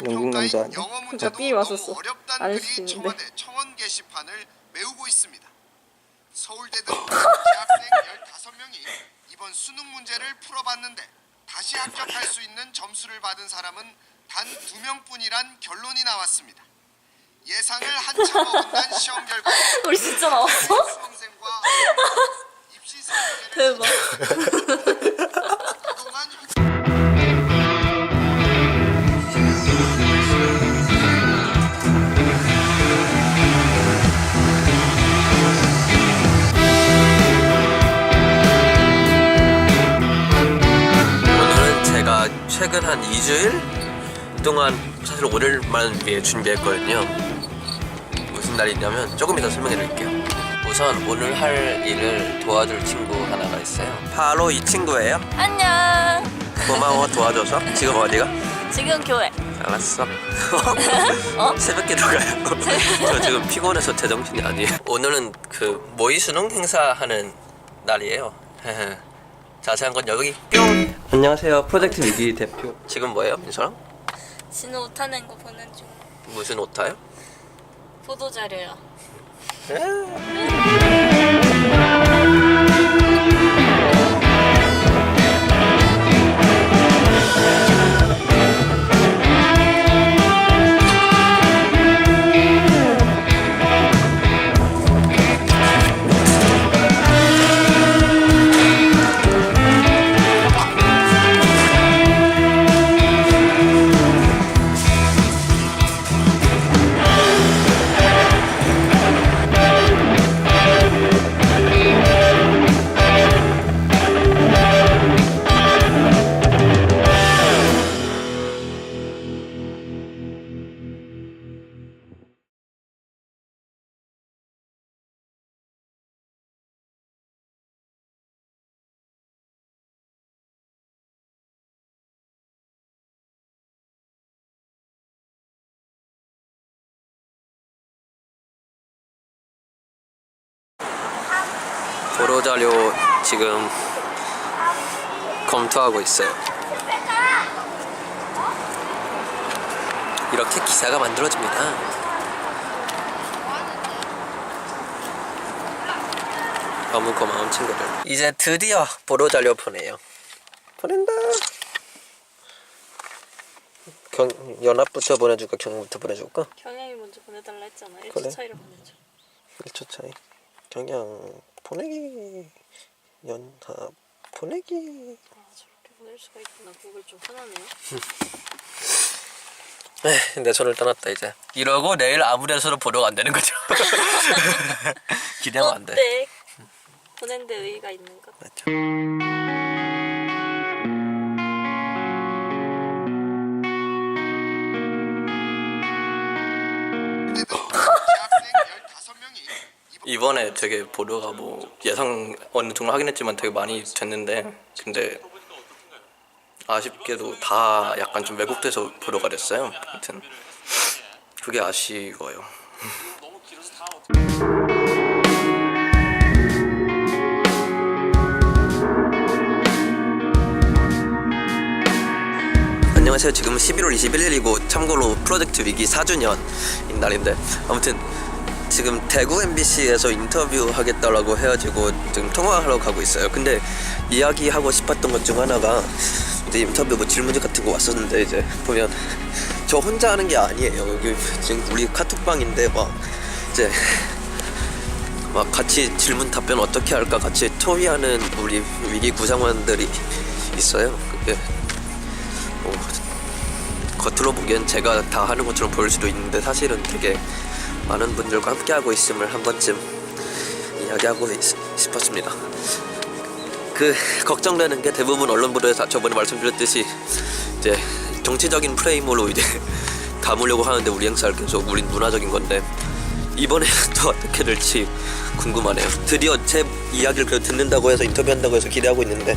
대표가인 영어 문제도 삐 너무 왔었어. 어렵다는 안 글이 시키는데. 청와대 청원 게시판을 메우고 있습니다. 서울대 등 재학생 15명이 이번 수능 문제를 풀어봤는데 다시 합격할 수 있는 점수를 받은 사람은 단 2명뿐이란 결론이 나왔습니다. 예상을 한참 어긋난 시험 결과 우리 진짜 나왔어? 수험생과 입시 대박. 오늘은 제가 최근 한 2주일 동안 사실 오늘만 위해 준비했거든요. 무슨 날이 있냐면 조금 이따 설명해 드릴게요. 우선 오늘 할 일을 도와줄 친구 하나가 있어요. 바로 이 친구예요. 안녕. 고마워 도와줘서. 지금 어디가? 지금 교회. 알았어. 어? 새벽에 들어가요. 저 지금 피곤해서 제정신이 아니에요. 오늘은 그 모의 수능 행사하는 날이에요. 자세한 건 여기 뿅. 안녕하세요. 프로젝트 위기 대표. 지금 뭐예요, 민서랑? 진우 오타낸 거 보는 중. 무슨 오타요? 보도 자료요. 보도 자료 지금 검토하고 있어요. 이렇게 기사가 만들어집니다. 너무 고마운 친구들. 이제 드디어 보도 자료 보내요. 보낸다. 연합부터 보내줄까? 경부터 보내줄까? 경영이 먼저 보내달라 했잖아. 1초 그래? 차이로 보내줘. 1초 차이. 경영 보내기. 연합 보내기. 아 저렇게 보낼 수가 있구나. 구글 좀 편하네요. 내 손을 떠났다 이제. 이러고 내일 아무 데서도 보도가 안 되는 거죠. 기대하면 안 돼. 어때? 보낸 데 의의가 있는 것. 맞죠. 이번에 되게 보도가 뭐 예상 어느 정도 하긴 했지만 되게 많이 됐는데, 근데 아쉽게도 다 약간 좀 왜곡돼서 보도가 됐어요. 아무튼 그게 아쉬워요. 안녕하세요. 지금 11월 21일이고 참고로 프로젝트 위기 4주년인 날인데, 아무튼 지금 대구 MBC에서 인터뷰 하겠다라고 해가지고 지금 통화하러 가고 있어요. 근데 이야기하고 싶었던 것 중 하나가, 이제 인터뷰 뭐 질문지 같은 거 왔었는데, 이제 보면 저 혼자 하는 게 아니에요. 여기 지금 우리 카톡방인데 막 이제 막 같이 질문 답변 어떻게 할까 같이 토의하는 우리 위기 구성원들이 있어요. 그게 뭐 겉으로 보기엔 제가 다 하는 것처럼 보일 수도 있는데, 사실은 되게 많은 분들과 함께 하고 있음을 한 번쯤 이야기하고 싶었습니다. 그 걱정되는 게 대부분 언론 보도에서 저번에 말씀드렸듯이 이제 정치적인 프레임으로 이제 담으려고 하는데, 우리 행사를 계속 우린 문화적인 건데 이번에는 또 어떻게 될지 궁금하네요. 드디어 제 이야기를 그래도 듣는다고 해서 인터뷰한다고 해서 기대하고 있는데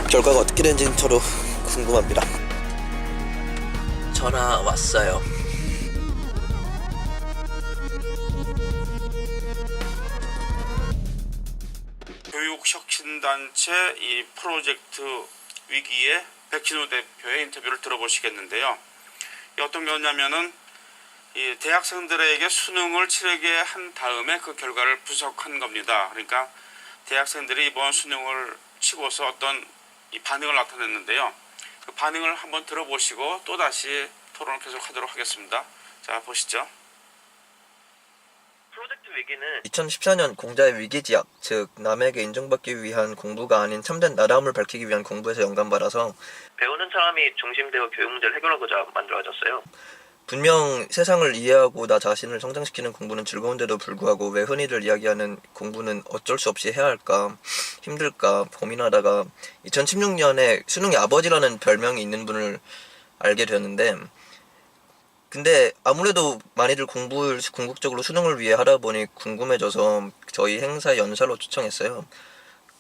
결과가 어떻게 되는지는 저도 궁금합니다. 전화 왔어요. 교육혁신단체 이 프로젝트 위기에 백진우 대표의 인터뷰를 들어보시겠는데요. 어떤 거냐면은 이 대학생들에게 수능을 치르게 한 다음에 그 결과를 분석한 겁니다. 그러니까 대학생들이 이번 수능을 치고서 어떤 이 반응을 나타냈는데요. 그 반응을 한번 들어보시고 또 다시 토론을 계속하도록 하겠습니다. 자, 보시죠. 프로젝트 위기는 2014년 공자의 위기지약, 즉 남에게 인정받기 위한 공부가 아닌 참된 나름을 밝히기 위한 공부에서 영감받아서 배우는 사람이 중심되어 교육 문제를 해결하고자 만들어졌어요. 분명 세상을 이해하고 나 자신을 성장시키는 공부는 즐거운데도 불구하고 왜 흔히들 이야기하는 공부는 어쩔 수 없이 해야 할까, 힘들까 고민하다가 2016년에 수능의 아버지라는 별명이 있는 분을 알게 되었는데, 근데 아무래도 많이들 공부를 궁극적으로 수능을 위해 하다 보니 궁금해져서 저희 행사 연사로 초청했어요.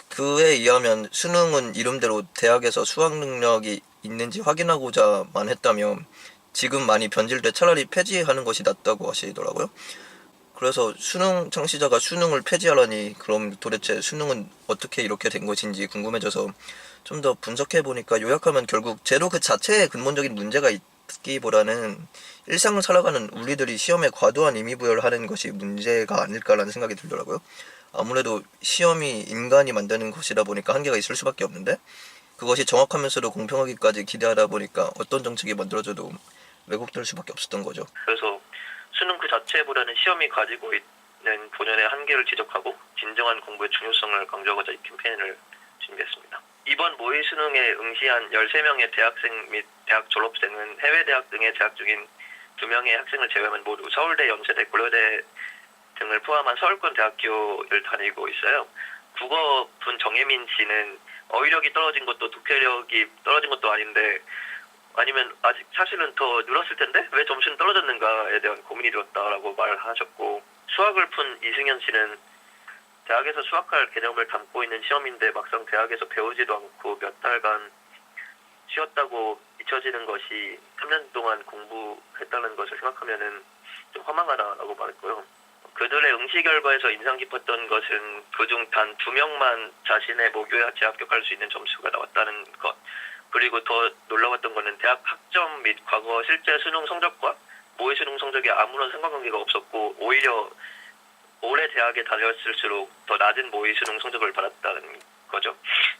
그에 의하면 수능은 이름대로 대학에서 수학 능력이 있는지 확인하고자만 했다며 지금 많이 변질돼 차라리 폐지하는 것이 낫다고 하시더라고요. 그래서 수능 창시자가 수능을 폐지하라니 그럼 도대체 수능은 어떻게 이렇게 된 것인지 궁금해져서 좀 더 분석해보니까 요약하면 결국 제도 그 자체에 근본적인 문제가 있기보다는 일상을 살아가는 우리들이 시험에 과도한 의미부여를 하는 것이 문제가 아닐까라는 생각이 들더라고요. 아무래도 시험이 인간이 만드는 것이다 보니까 한계가 있을 수밖에 없는데 그것이 정확하면서도 공평하기까지 기대하다 보니까 어떤 정책이 만들어져도 왜곡될 수밖에 없었던 거죠. 그래서 수능 그 자체보다는 시험이 가지고 있는 본연의 한계를 지적하고 진정한 공부의 중요성을 강조하고자 이 캠페인을 준비했습니다. 이번 모의 수능에 응시한 13명의 대학생 및 대학 졸업생은 해외 대학 등에 재학 중인 2명의 학생을 제외하면 모두 서울대, 연세대, 고려대 등을 포함한 서울권 대학교를 다니고 있어요. 국어분 정혜민 씨는 어휘력이 떨어진 것도 독해력이 떨어진 것도 아닌데 아니면 아직 사실은 더 늘었을 텐데 왜 점수는 떨어졌는가에 대한 고민이 들었다라고 말하셨고, 수학을 푼 이승현 씨는 대학에서 수학할 개념을 담고 있는 시험인데 막상 대학에서 배우지도 않고 몇 달간 쉬었다고 잊혀지는 것이 3년 동안 공부했다는 것을 생각하면은 좀 허망하다라고 말했고요. 그들의 응시 결과에서 인상 깊었던 것은 그중 단 2명만 자신의 모교에 재합격할 수 있는 점수가 나왔다는 것, 그리고 더 놀라웠던 것은 대학 학점 및 과거 실제 수능 성적과 모의 수능 성적이 아무런 상관관계가 없었고 오히려 올해 대학에 다녔을수록 더 낮은 모의 수능 성적을 받았다는 거죠.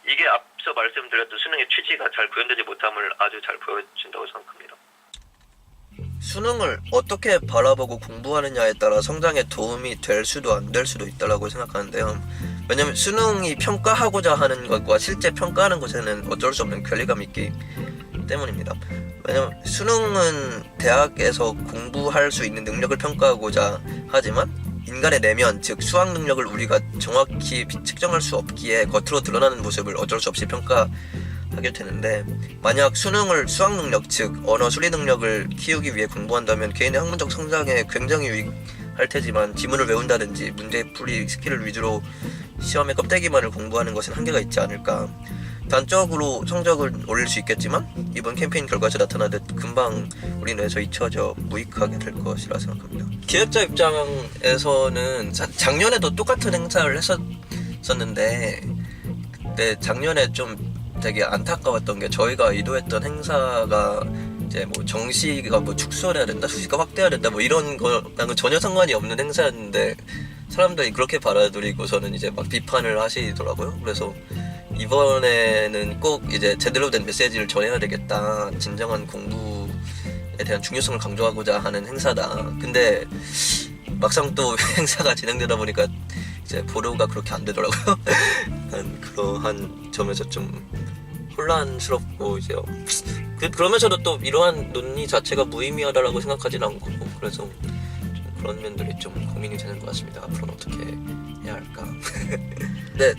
이게 앞서 말씀드렸던 수능의 취지가 잘 구현되지 못함을 아주 잘 보여준다고 생각합니다. 수능을 어떻게 바라보고 공부하느냐에 따라 성장에 도움이 될 수도 안 될 수도 있다고 생각하는데요. 왜냐면 수능이 평가하고자 하는 것과 실제 평가하는 것에는 어쩔 수 없는 괴리감이 있기 때문입니다. 왜냐면 수능은 대학에서 공부할 수 있는 능력을 평가하고자 하지만 인간의 내면, 즉 수학 능력을 우리가 정확히 측정할 수 없기에 겉으로 드러나는 모습을 어쩔 수 없이 평가하게 되는데, 만약 수능을 수학 능력, 즉 언어 수리 능력을 키우기 위해 공부한다면 개인의 학문적 성장에 굉장히 유익할 테지만 지문을 외운다든지 문제풀이 스킬을 위주로 시험의 껍데기만을 공부하는 것은 한계가 있지 않을까. 단적으로 성적을 올릴 수 있겠지만 이번 캠페인 결과에서 나타나듯 금방 우리 뇌에서 잊혀져 무익하게 될 것이라 생각합니다. 기획자 입장에서는 작년에도 똑같은 행사를 했었는데 그때 작년에 좀 되게 안타까웠던 게 저희가 의도했던 행사가 이제 뭐 정시가 뭐 축소해야 된다, 수시가 확대해야 된다 뭐 이런 거랑은 전혀 상관이 없는 행사였는데 사람들이 그렇게 받아들이고서는 이제 막 비판을 하시더라고요. 그래서 이번에는 꼭 이제 제대로 된 메시지를 전해야 되겠다, 진정한 공부에 대한 중요성을 강조하고자 하는 행사다. 근데 막상 또 행사가 진행되다 보니까 이제 보도가 그렇게 안 되더라고요. 그러한 점에서 좀 혼란스럽고 이제 그러면서도 또 이러한 논의 자체가 무의미하다라고 생각하진 않고, 그래서 좀 그런 면들이 좀 고민이 되는 것 같습니다. 앞으로는 어떻게 해야 할까. 근데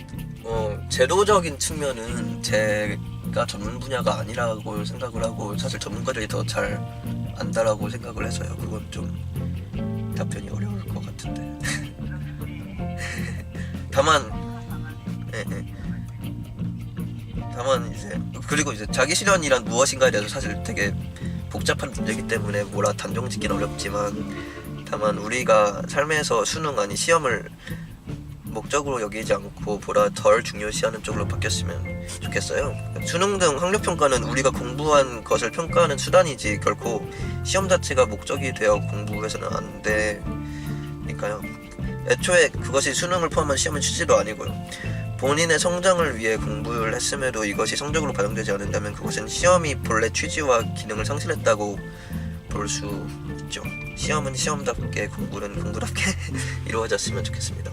제도적인 측면은 제가 전문 분야가 아니라고 생각을 하고 사실 전문가들이 더 잘 안다라고 생각을 해서요. 그건 좀 답변이 어려울 것 같은데. 다만 이제 그리고 이제 자기 실현이란 무엇인가에 대해서 사실 되게 복잡한 문제이기 때문에 뭐라 단정짓기는 어렵지만, 다만 우리가 삶에서 수능 아니 시험을 목적으로 여기지 않고 보다 덜 중요시하는 쪽으로 바뀌었으면 좋겠어요. 수능 등 학력평가는 우리가 공부한 것을 평가하는 수단이지 결코 시험 자체가 목적이 되어 공부해서는 안 되니까요. 애초에 그것이 수능을 포함한 시험의 취지도 아니고요. 본인의 성장을 위해 공부를 했음에도 이것이 성적으로 반영되지 않는다면 그것은 시험이 본래 취지와 기능을 상실했다고 볼 수 있죠. 시험은 시험답게, 공부는 공부답게 이루어졌으면 좋겠습니다.